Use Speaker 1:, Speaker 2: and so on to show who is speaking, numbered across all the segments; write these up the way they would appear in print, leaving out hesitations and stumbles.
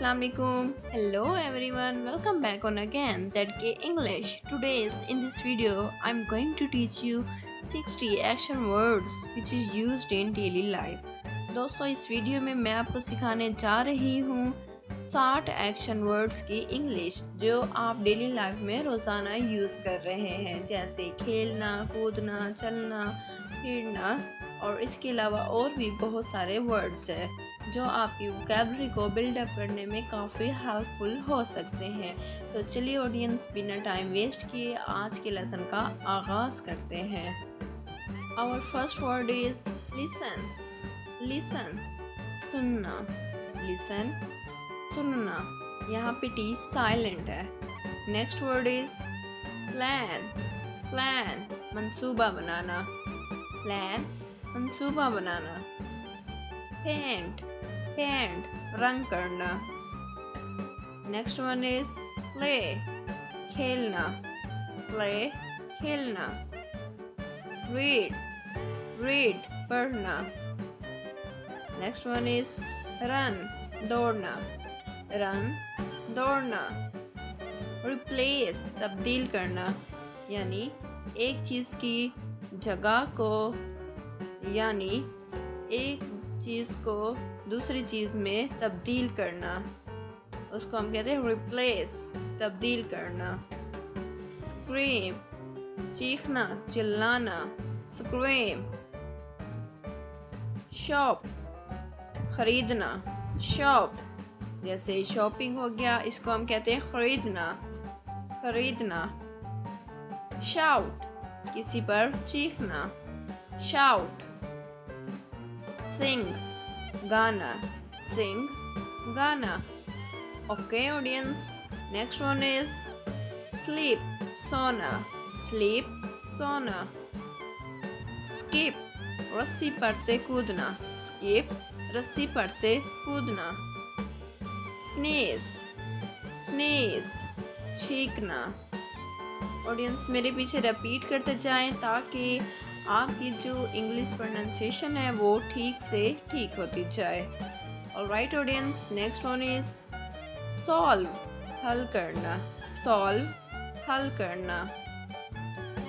Speaker 1: Assalamu alaikum. Hello everyone. Welcome back on again ZK English. Today's in this video I'm going to teach you 60 action words which is used in daily life. दोस्तों इस video में मैं आपको सिखाने जा रही हूँ 60 action words की इंग्लिश जो आप डेली लाइफ में रोज़ाना यूज़ कर रहे हैं, जैसे खेलना, कूदना, चलना, फिरना और इसके अलावा और भी बहुत सारे वर्ड्स हैं जो आपकी वोकैबुलरी को बिल्डअप करने में काफ़ी हेल्पफुल हो सकते हैं। तो चलिए ऑडियंस, बिना टाइम वेस्ट किए आज के लेसन का आगाज़ करते हैं। Our first word is listen. Listen, सुनना। लिसन, सुनना। यहाँ पे टी साइलेंट है। Next word is plan. Plan, मंसूबा बनाना। प्लान, मंसूबा बनाना। पेंट, पेंट, रंग करना। नेक्स्ट वन इज प्ले, खेलना। प्ले, खेलना। रीड, रीड, पढ़ना। नेक्स्ट वन इज रन, दौड़ना। रन, दौड़ना। रिप्लेस, तब्दील करना, यानी एक चीज़ की जगह को यानी एक चीज़ को दूसरी चीज़ में तब्दील करना, उसको हम कहते हैं रिप्लेस, तब्दील करना। स्क्रीम, चीखना, चिल्लाना। स्क्रीम। शॉप, खरीदना। शॉप, जैसे शॉपिंग हो गया, इसको हम कहते हैं खरीदना, खरीदना। शाउट, किसी पर चीखना। शाउट। सिंग, गाना। सिंग, गाना। Okay audience, next one is sleep, सोना। स्लीप, सोना। स्किप, रस्सी पर से कूदना। स्किप, रस्सी पर से कूदना। Sneeze, sneeze, छींकना। ऑडियंस मेरे पीछे रिपीट करते जाएं ताकि आपकी जो इंग्लिश प्रोनाउंसिएशन है वो ठीक होती जाए। Alright audience, next one is solve, हल करना। सॉल्व, हल करना।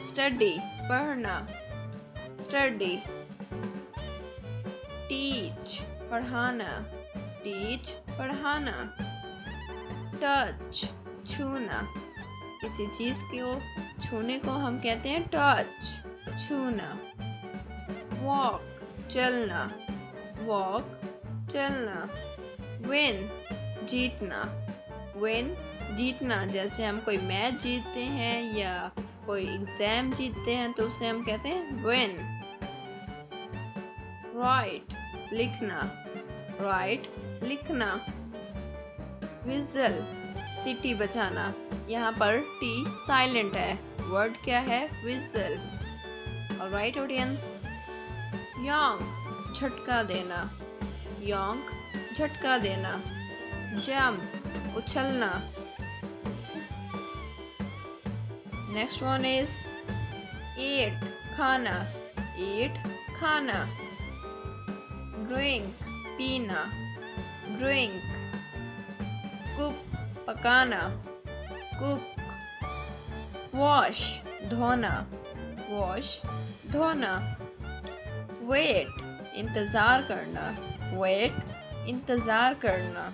Speaker 1: स्टडी, पढ़ना। स्टडी। टीच, पढ़ाना। टीच, पढ़ाना। टच, छूना, किसी चीज़ को छूने को हम कहते हैं टच, छूना। वॉक, चलना। वॉक, चलना। विन, जीतना। विन, जीतना, जैसे हम कोई मैच जीतते हैं या कोई एग्ज़ाम जीतते हैं तो उसे हम कहते हैं विन। राइट, लिखना। राइट, लिखना। विज़ल, सीटी बजाना। यहाँ पर टी साइलेंट है। वर्ड क्या है? विज़ल। ऑलराइट ऑडियंस, यॉन्क, झटका देना। यॉन्क, झटका देना। जंप, उछलना। नेक्स्ट वन इज ईट, खाना। ईट, खाना। ड्रिंक, पीना। ड्रिंक। कुक, पकाना। कुक। वॉश, धोना। वॉश, धोना। वेट, इंतज़ार करना। वेट, इंतज़ार करना।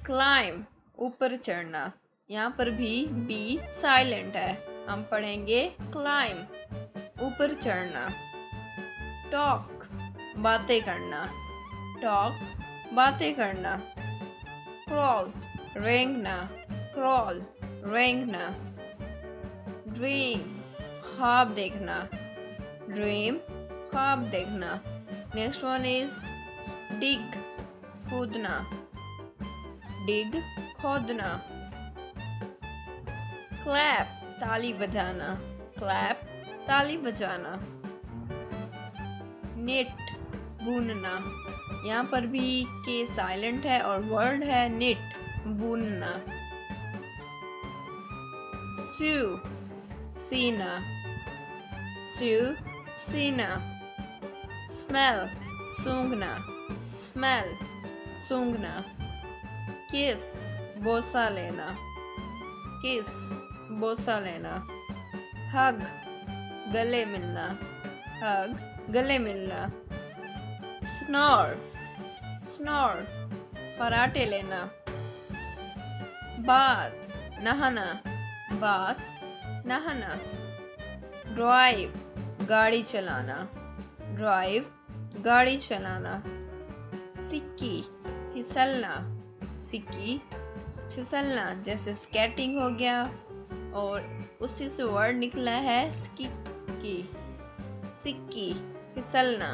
Speaker 1: क्लाइम, ऊपर चढ़ना। यहाँ पर भी बी साइलेंट है, हम पढ़ेंगे क्लाइम, ऊपर चढ़ना। टॉक, बातें करना। टॉक, बातें करना। क्रॉल, रेंगना। क्रॉल, रेंगना। ड्रीम, ख्वाब देखना। ड्रीम, ख्वाब देखना। नेक्स्ट वन इज डिग, कूदना। डिग, खोदना। क्लैप, ताली बजाना। क्लैप, ताली बजाना। निट, बुनना। यहाँ पर भी के साइलेंट है और वर्ड है निट, बुनना। स्यू, सीना। स्यू, सीना। स्मेल, सूंघना। स्मेल, सूंघना। किस बोसा लेना, किस बोसा लेना। हग गले मिलना, हग गले मिलना। स्नोर स्नोर फराटे लेना। बाथ नहाना, बाथ नहाना। ड्राइव गाड़ी चलाना, ड्राइव गाड़ी चलाना। सिक्की फिसलना, सिक्की फिसलना। जैसे स्केटिंग हो गया और उसी से वर्ड निकला है स्किक्की, सिक्की फिसलना।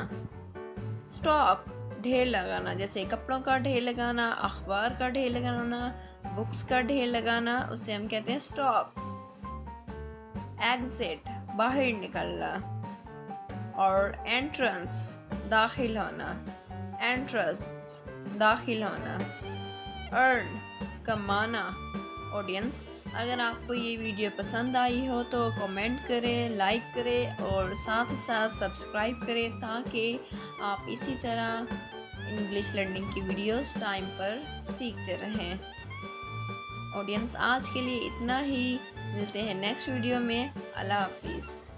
Speaker 1: स्टॉक ढेर लगाना, जैसे कपड़ों का ढेर लगाना, अखबार का ढेर लगाना, बुक्स का ढेर लगाना, उसे हम कहते हैं स्टॉक। एग्जिट बाहर निकलना और एंट्रेंस दाखिल होना, एंट्रेंस दाखिल होना। अर्न कमाना। ऑडियंस, अगर आपको ये वीडियो पसंद आई हो तो कमेंट करें, लाइक करें और साथ ही साथ सब्सक्राइब करें ताकि आप इसी तरह इंग्लिश लर्निंग की वीडियोस टाइम पर सीखते रहें। ऑडियंस, आज के लिए इतना ही। मिलते हैं नेक्स्ट वीडियो में। अल्लाह हाफिज़।